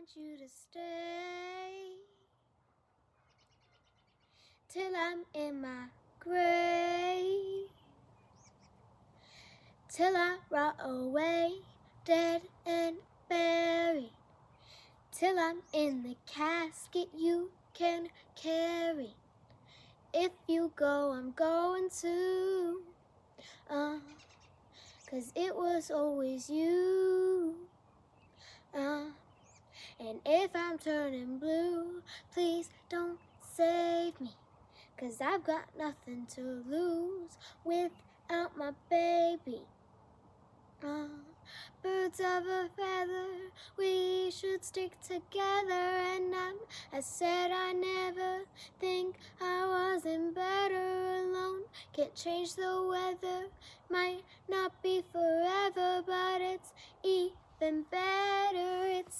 want you to stay till I'm in my grave, till I rot away, dead and buried, till I'm in the casket you can carry. If you go, I'm going too, 'cause it was always you. And if I'm turning blue, please don't save me, 'cause I've got nothing to lose without my baby. Birds of a feather, we should stick together. And I said I never think I wasn't better alone. Can't change the weather, might not be forever, but it's even better. It's